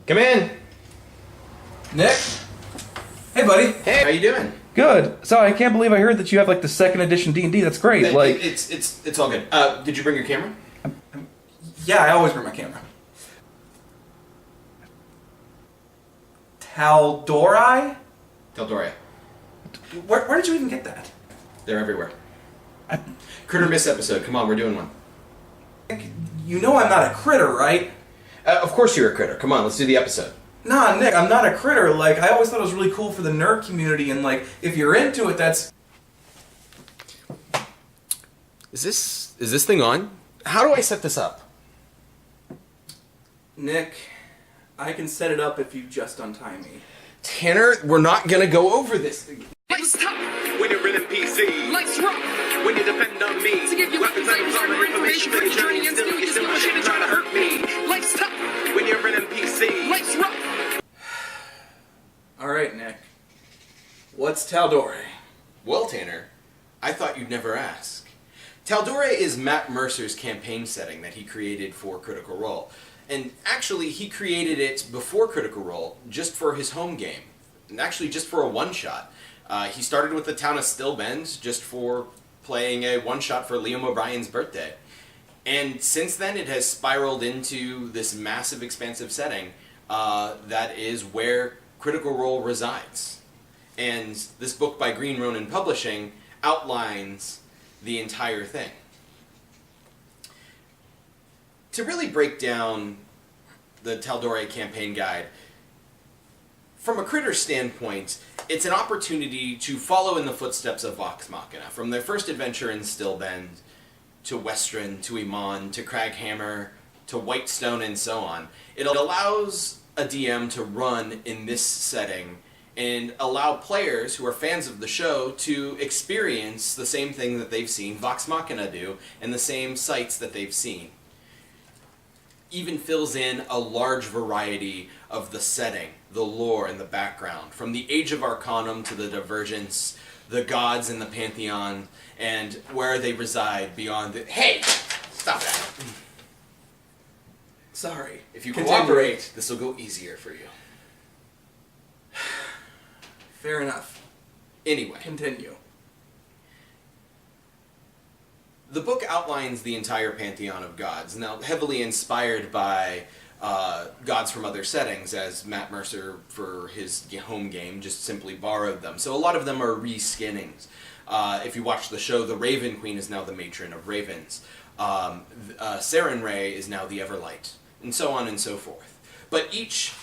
Come in. Nick? Hey, buddy. Hey, how you doing? Good. So I can't believe I heard that you have like the second edition D&D. That's great. It's all good. Did you bring your camera? Yeah, I always bring my camera. Tal'Dorei? Tal'Dorei. Where did you even get that? They're everywhere. Critter Miss episode. Come on, we're doing one. You know I'm not a critter, right? Of course you're a critter. Come on, let's do the episode. Nah, Nick, I'm not a critter. Like, I always thought it was really cool for the nerd community, and like, if you're into it, that's... Is this thing on? How do I set this up? Nick, I can set it up if you just untie me. Tanner, we're not gonna go over this. Life's tough When you're in PC, life's rough. when you depend on me, To give you weapons, items, armor, information for your journey, and still you just bullshit and try to hurt me. Life's tough when you're in PC, life's rough. Alright, Nick. What's Tal'Dorei? Well, Tanner, I thought you'd never ask. Tal'Dorei is Matt Mercer's campaign setting that he created for Critical Role. And actually, he created it before Critical Role, just for his home game. And actually, just for a one-shot. He started with the town of Stillbend, just for playing a one-shot for Liam O'Brien's birthday. And since then, it has spiraled into this massive, expansive setting that is where Critical Role resides. And this book by Green Ronin Publishing outlines the entire thing. To really break down the Tal'Dorei campaign guide, from a critter standpoint, it's an opportunity to follow in the footsteps of Vox Machina. From their first adventure in Stillbend, to Westron, to Iman, to Craghammer, to Whitestone, and so on. It allows a DM to run in this setting and allow players who are fans of the show to experience the same thing that they've seen Vox Machina do and the same sights that they've seen. Even fills in a large variety of the setting, the lore, and the background, from the Age of Arcanum to the Divergence, the gods in the Pantheon, and where they reside beyond the... Hey! Stop that! Sorry. If you Continue. cooperate, this will go easier for you. Fair enough. Anyway. Continue. The book outlines the entire pantheon of gods, now heavily inspired by gods from other settings, as Matt Mercer, for his home game, just simply borrowed them. So a lot of them are reskinnings. If you watch the show, the Raven Queen is now the matron of ravens. Sarenrae is now the Everlight, and so on and so forth. But each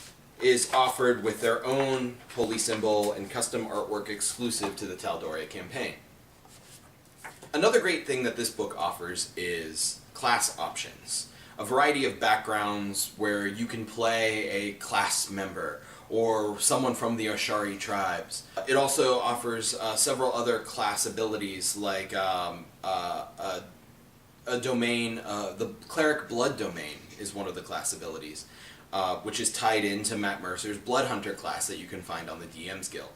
is offered with their own holy symbol and custom artwork exclusive to the Tal'Dorei campaign. Another great thing that this book offers is class options. A variety of backgrounds where you can play a class member or someone from the Ashari tribes. It also offers several other class abilities like a domain, the Cleric Blood domain is one of the class abilities, which is tied into Matt Mercer's Blood Hunter class that you can find on the DM's Guild.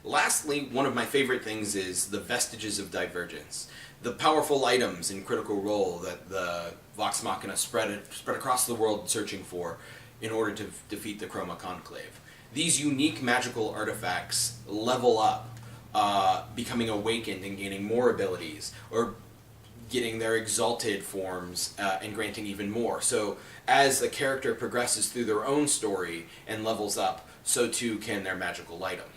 Lastly, one of my favorite things is the Vestiges of Divergence. The powerful items in Critical Role that the Vox Machina spread across the world searching for in order to defeat the Chroma Conclave. These unique magical artifacts level up, becoming awakened and gaining more abilities, or getting their exalted forms and granting even more. So as a character progresses through their own story and levels up, so too can their magical items.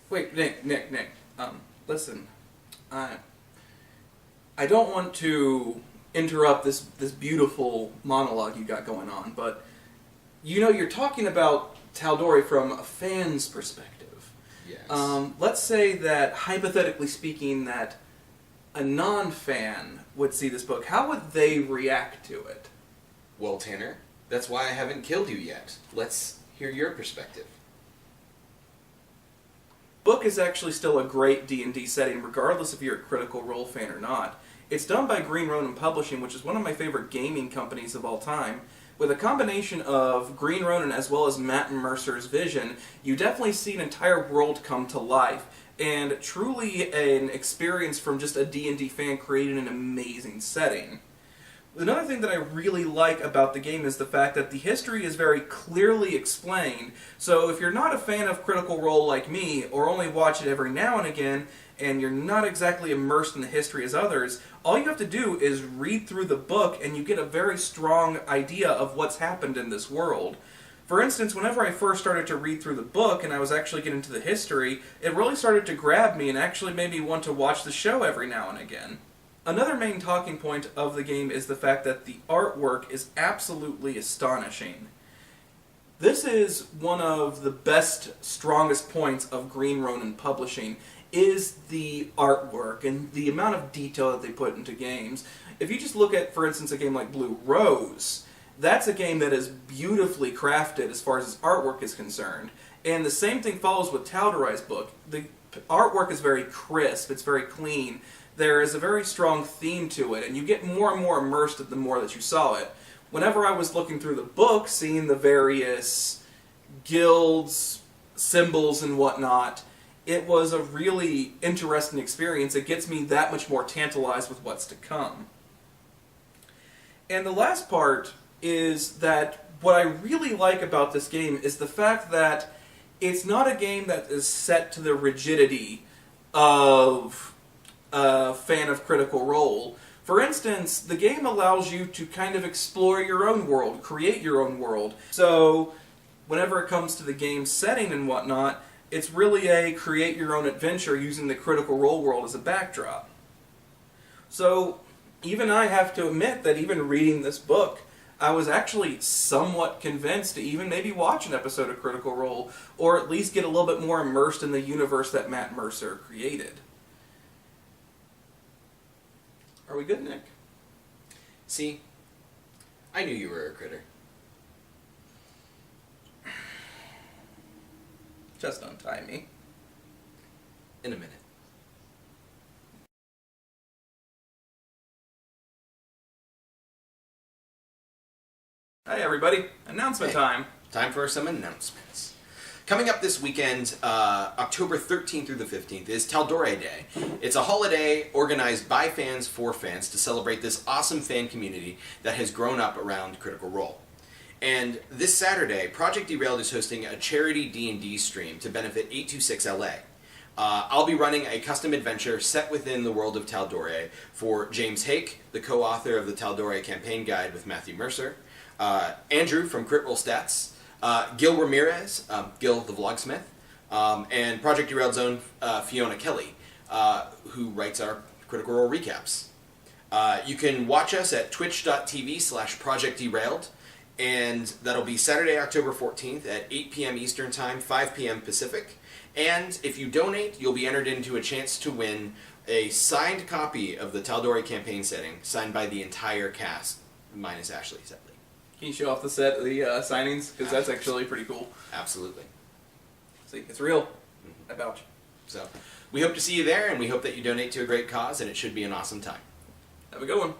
Wait, Nick, listen. I don't want to interrupt this beautiful monologue you got going on, but you know, you're talking about Tal'Dorei from a fan's perspective. Yes. Let's say that, hypothetically speaking, that a non-fan would see this book. How would they react to it? Well, Tanner, that's why I haven't killed you yet. Let's hear your perspective. Book is actually still a great D&D setting, regardless if you're a Critical Role fan or not. It's done by Green Ronin Publishing, which is one of my favorite gaming companies of all time. With a combination of Green Ronin as well as Matt Mercer's vision, you definitely see an entire world come to life. And truly an experience from just a D&D fan creating an amazing setting. Another thing that I really like about the game is the fact that the history is very clearly explained. So if you're not a fan of Critical Role like me, or only watch it every now and again, and you're not exactly immersed in the history as others, all you have to do is read through the book and you get a very strong idea of what's happened in this world. For instance, whenever I first started to read through the book and I was actually getting into the history, it really started to grab me and actually made me want to watch the show every now and again. Another main talking point of the game is the fact that the artwork is absolutely astonishing. This is one of the best, strongest points of Green Ronin Publishing, is the artwork and the amount of detail that they put into games. If you just look at, for instance, a game like Blue Rose, that's a game that is beautifully crafted as far as its artwork is concerned. And the same thing follows with Tal'Dorei's book. The artwork is very crisp, it's very clean. There is a very strong theme to it, and you get more and more immersed the more that you saw it. Whenever I was looking through the book, seeing the various guilds, symbols, and whatnot, it was a really interesting experience. It gets me that much more tantalized with what's to come. And the last part is that what I really like about this game is the fact that it's not a game that is set to the rigidity of a fan of Critical Role. For instance, the game allows you to kind of explore your own world, create your own world. So, whenever it comes to the game setting and whatnot, it's really a create your own adventure using the Critical Role world as a backdrop. So, even I have to admit that even reading this book, I was actually somewhat convinced to even maybe watch an episode of Critical Role, or at least get a little bit more immersed in the universe that Matt Mercer created. Are we good, Nick? See, I knew you were a critter. Just untie me. In a minute. Hey everybody, announcement time. Time for some announcements. Coming up this weekend, October 13th through the 15th, is Tal'Dorei Day. It's a holiday organized by fans for fans to celebrate this awesome fan community that has grown up around Critical Role. And this Saturday, Project Derailed is hosting a charity D&D stream to benefit 826 LA. I'll be running a custom adventure set within the world of Tal'Dorei for James Hake, the co-author of the Tal'Dorei campaign guide with Matthew Mercer, Andrew from Crit Roll Stats, Gil Ramirez, Gil the Vlogsmith, and Project Derailed's own Fiona Kelly, who writes our Critical Role recaps. You can watch us at twitch.tv/Project Derailed, and that'll be Saturday, October 14th at 8 p.m. Eastern Time, 5 p.m. Pacific. And if you donate, you'll be entered into a chance to win a signed copy of the Tal'Dorei campaign setting, signed by the entire cast, minus Ashley Sedley. Can you show off the set, the signings? Because that's actually pretty cool. Absolutely. See, it's real. I vouch. So, we hope to see you there, and we hope that you donate to a great cause, and it should be an awesome time. Have a good one.